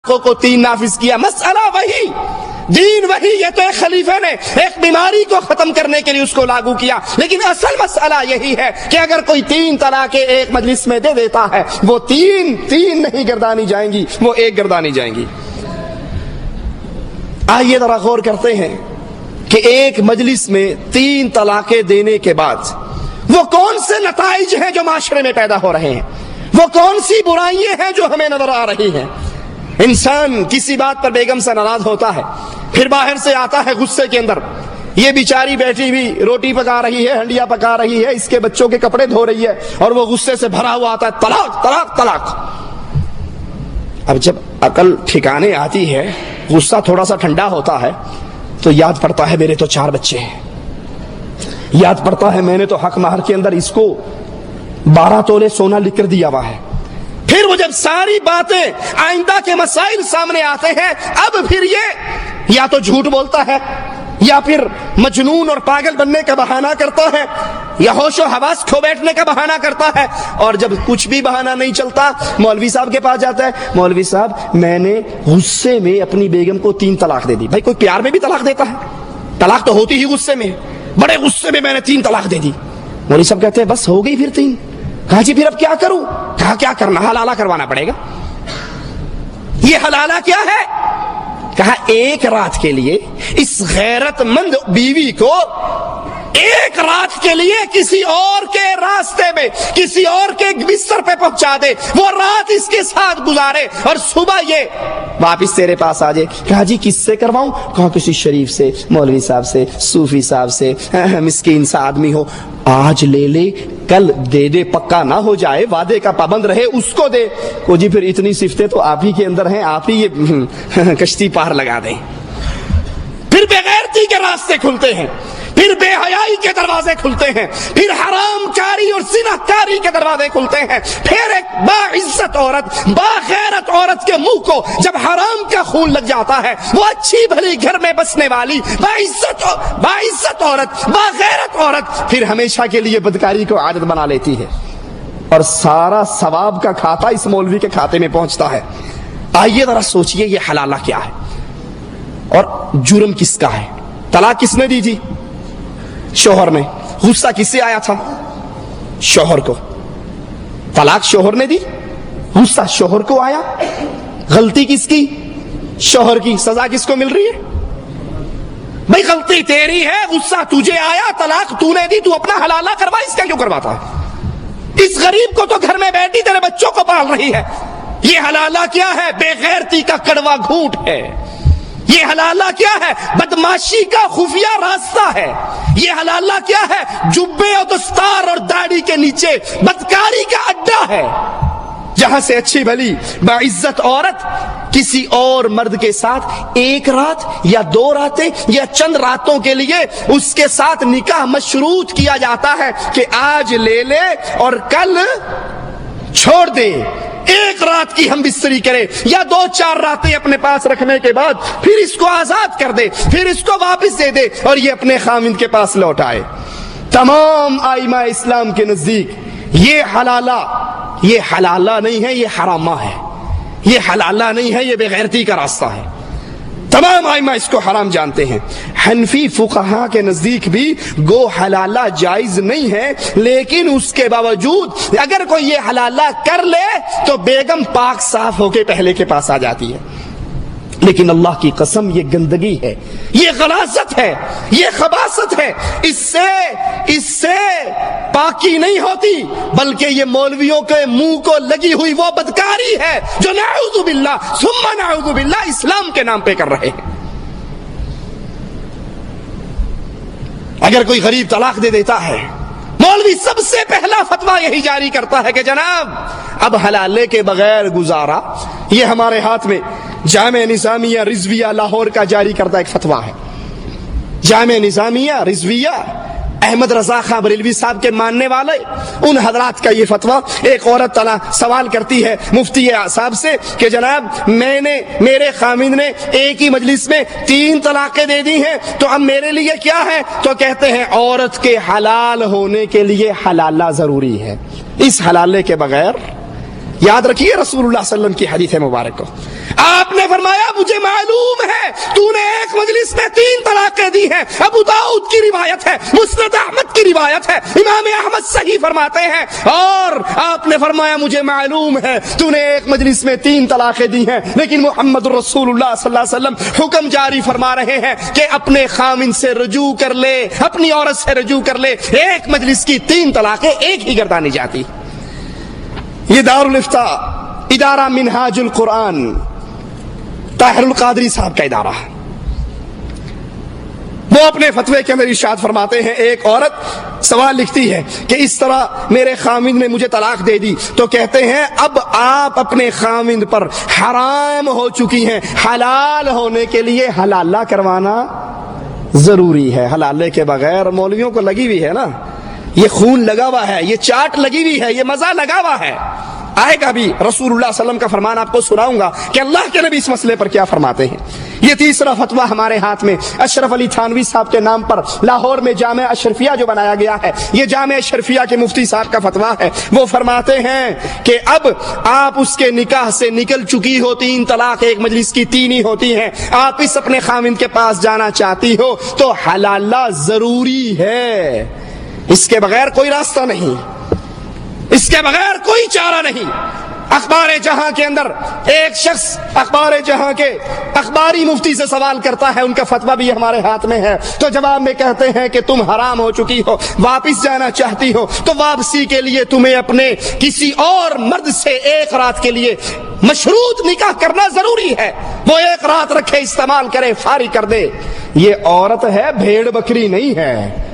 کو 3 نافذ کیا. مسئلہ وہی، دین وہی. یہ تو ایک خلیفے نے ایک بیماری کو ختم کرنے کے لیے اس کو لاگو کیا، لیکن اصل مسئلہ یہی ہے کہ اگر کوئی 3 طلاقیں ایک مجلس میں دے دیتا ہے، وہ تین نہیں گردانی جائیں گی، وہ 1 گردانی جائیں گی. آئیے ذرا غور کرتے ہیں کہ ایک مجلس میں 3 طلاقیں دینے کے بعد وہ کون سے نتائج ہیں جو معاشرے میں پیدا ہو رہے ہیں، وہ کون سی برائیاں ہیں جو ہمیں نظر آ رہی ہیں. انسان کسی بات پر بیگم سے ناراض ہوتا ہے، پھر باہر سے آتا ہے غصے کے اندر، یہ بیچاری بیٹھی بھی روٹی پکا رہی ہے، ہنڈیا پکا رہی ہے، اس کے بچوں کے کپڑے دھو رہی ہے، اور وہ غصے سے بھرا ہوا آتا ہے، طلاق طلاق طلاق. اب جب عقل ٹھکانے آتی ہے، غصہ تھوڑا سا ٹھنڈا ہوتا ہے، تو یاد پڑتا ہے میرے تو 4 بچے ہیں، یاد پڑتا ہے میں نے تو حق مہر کے اندر اس کو 12 تولے سونا لکھ کر دیا ہوا ہے. پھر وہ جب ساری باتیں آئندہ کے مسائل سامنے آتے ہیں، اب پھر یہ یا تو جھوٹ بولتا ہے، یا پھر مجنون اور پاگل بننے کا بہانہ کرتا ہے، یا ہوش و حواس کھو بیٹھنے کا بہانہ کرتا ہے. اور جب کچھ بھی بہانہ نہیں چلتا، مولوی صاحب کے پاس جاتا ہے، مولوی صاحب میں نے غصے میں اپنی بیگم کو 3 طلاق دے دی. بھائی کوئی پیار میں بھی طلاق دیتا ہے؟ طلاق تو ہوتی ہی غصے میں. بڑے غصے میں نے 3 طلاق دے دی. مولوی صاحب کہتے ہیں بس ہو گئی پھر 3. کہا جی پھر اب کیا کروں؟ کہا کیا کرنا، حلالہ کروانا پڑے گا. یہ حلالہ کیا ہے؟ کہا 1 رات کے لیے اس غیرت مند بیوی کو 1 رات کے لیے کسی اور کے راستے میں، کسی اور کے بستر پہ پہنچا دے، وہ رات اس کے ساتھ گزارے، اور صبح یہ واپس تیرے پاس آ جائے. کہا جی کس سے کرواؤں؟ کہا کسی شریف سے، مولوی صاحب سے، صوفی صاحب سے، مسکین سا آدمی ہو. آج لے لے کل دے دے، پکا نہ ہو جائے، وعدے کا پابند رہے، اس کو دے. کو جی پھر اتنی صفتیں تو آپ ہی کے اندر ہیں، آپ ہی یہ کشتی پار لگا دیں. پھر بے غیرتی کے راستے کھلتے ہیں، پھر بے حیائی کے دروازے کھلتے ہیں، پھر حرام کاری اور زنا کاری کے دروازے کھلتے ہیں. پھر ایک باعزت عورت، باغیرت عورت کے منہ کو جب حرام کا خون لگ جاتا ہے، وہ اچھی بھلی گھر میں بسنے والی باعزت عورت، باغیرت عورت پھر ہمیشہ کے لیے بدکاری کو عادت بنا لیتی ہے، اور سارا ثواب کا کھاتا اس مولوی کے کھاتے میں پہنچتا ہے. آئیے ذرا سوچئے یہ حلالہ کیا ہے اور جرم کس کا ہے. طلاق کس نے دی تھی؟ شوہر نے. غصہ کس سے آیا تھا؟ شوہر کو. طلاق شوہر نے دی، غصہ شوہر کو آیا. غلطی کس کی؟ شوہر کی. سزا کس کو مل رہی ہے؟ بھائی غلطی تیری ہے، غصہ تجھے آیا، طلاق تو نے دی، تو اپنا حلالہ کروا. اس کا کیوں کرواتا ہے؟ اس غریب کو تو گھر میں بیٹھی تیرے بچوں کو پال رہی ہے. یہ حلالہ کیا ہے؟ بے غیرتی کا کڑوا گھونٹ ہے. یہ حلالہ کیا ہے؟ بدماشی کا خفیہ راستہ ہے. یہ حلالہ کیا ہے؟ جبے اور دستار اور داڑھی کے نیچے بدکاری کا اڈا ہے، جہاں سے اچھی بھلی باعزت عورت کسی اور مرد کے ساتھ 1 رات یا 2 راتیں یا چند راتوں کے لیے اس کے ساتھ نکاح مشروط کیا جاتا ہے کہ آج لے لے اور کل چھوڑ دے. 1 رات کی ہم بستری کرے، یا 2-4 راتیں اپنے پاس رکھنے کے بعد پھر اس کو آزاد کر دے، پھر اس کو واپس دے دے، اور یہ اپنے خاوند کے پاس لوٹ آئے. تمام ائمہ اسلام کے نزدیک یہ حلالہ نہیں ہے، یہ حرامہ ہے. یہ حلالہ نہیں ہے، یہ بے غیرتی کا راستہ ہے. تمام ائمہ اس کو حرام جانتے ہیں. حنفی فقہا کے نزدیک بھی گو حلالہ جائز نہیں ہے، لیکن اس کے باوجود اگر کوئی یہ حلالہ کر لے تو بیگم پاک صاف ہو کے پہلے کے پاس آ جاتی ہے. لیکن اللہ کی قسم یہ گندگی ہے، یہ غلاظت ہے، یہ خباثت ہے. اس سے پاکی نہیں ہوتی، بلکہ یہ مولویوں کے منہ کو لگی ہوئی وہ بدکاری ہے جو نعوذ باللہ ثم نعوذ باللہ اسلام کے نام پہ کر رہے ہیں. اگر کوئی غریب طلاق دے دیتا ہے، مولوی سب سے پہلا فتویٰ یہی جاری کرتا ہے کہ جناب اب حلالے کے بغیر گزارا. یہ ہمارے ہاتھ میں جامع نظامیہ رضویہ لاہور کا جاری کردہ ایک فتویٰ ہے. جامع نظامیہ رضویہ احمد رضا خان بریلوی صاحب کے ماننے والے ان حضرات کا یہ فتویٰ. ایک عورت سوال کرتی ہے مفتی صاحب سے کہ جناب میرے خامند نے ایک ہی مجلس میں 3 طلاقیں دے دی ہیں، تو اب میرے لیے کیا ہے؟ تو کہتے ہیں عورت کے حلال ہونے کے لیے حلالہ ضروری ہے. اس حلالے کے بغیر یاد رکھیے رسول اللہ صلی اللہ علیہ وسلم کی حدیث مبارک کو. آپ نے فرمایا مجھے معلوم ہے تو نے ایک مجلس میں 3 طلاقیں دی ہیں. ابو داؤد کی روایت ہے, مسند احمد کی روایت ہے, امام احمد صحیح فرماتے ہیں. اور آپ نے فرمایا مجھے معلوم ہے تو نے ایک مجلس میں 3 طلاقیں دی ہیں, لیکن محمد رسول اللہ صلی اللہ علیہ وسلم حکم جاری فرما رہے ہیں کہ اپنے خامن سے رجوع کر لے, اپنی عورت سے رجوع کر لے. ایک مجلس کی 3 طلاقیں ایک ہی گردانی جاتی. یہ دارالفتاء ادارہ منہاج القرآن طاہر القادری صاحب کا ادارہ, وہ اپنے فتوے کے اندر ارشاد فرماتے ہیں ایک عورت سوال لکھتی ہے کہ اس طرح میرے خامند نے مجھے طلاق دے دی, تو کہتے ہیں اب آپ اپنے خامند پر حرام ہو چکی ہیں, حلال ہونے کے لیے حلالہ کروانا ضروری ہے. حلالے کے بغیر مولویوں کو لگی ہوئی ہے نا, یہ خون لگا ہوا ہے, یہ چاٹ لگی ہوئی ہے, یہ مزہ لگا ہوا ہے. آئے گا بھی رسول اللہ صلی اللہ علیہ وسلم کا فرمان آپ کو سناؤں گا کہ اللہ کے نبی اس مسئلے پر کیا فرماتے ہیں. یہ تیسرا فتویٰ ہمارے ہاتھ میں اشرف علی تھانوی صاحب کے نام پر لاہور میں جامع اشرفیہ جو بنایا گیا ہے, یہ جامع اشرفیہ کے مفتی صاحب کا فتویٰ ہے. وہ فرماتے ہیں کہ اب آپ اس کے نکاح سے نکل چکی ہو, 3 طلاق ایک مجلس کی 3 ہی ہوتی ہیں, آپ اس اپنے خامند کے پاس جانا چاہتی ہو تو حلالہ ضروری ہے. اس کے بغیر کوئی راستہ نہیں, اس کے بغیر کوئی چارہ نہیں. اخبار جہاں کے اندر ایک شخص اخبار جہاں کے اخباری مفتی سے سوال کرتا ہے, ان کا فتویٰ بھی ہمارے ہاتھ میں ہے, تو جواب میں کہتے ہیں کہ تم حرام ہو چکی ہو, واپس جانا چاہتی ہو تو واپسی کے لیے تمہیں اپنے کسی اور مرد سے 1 رات کے لیے مشروط نکاح کرنا ضروری ہے. وہ 1 رات رکھے, استعمال کرے, فارغ کر دے. یہ عورت ہے, بھیڑ بکری نہیں ہے.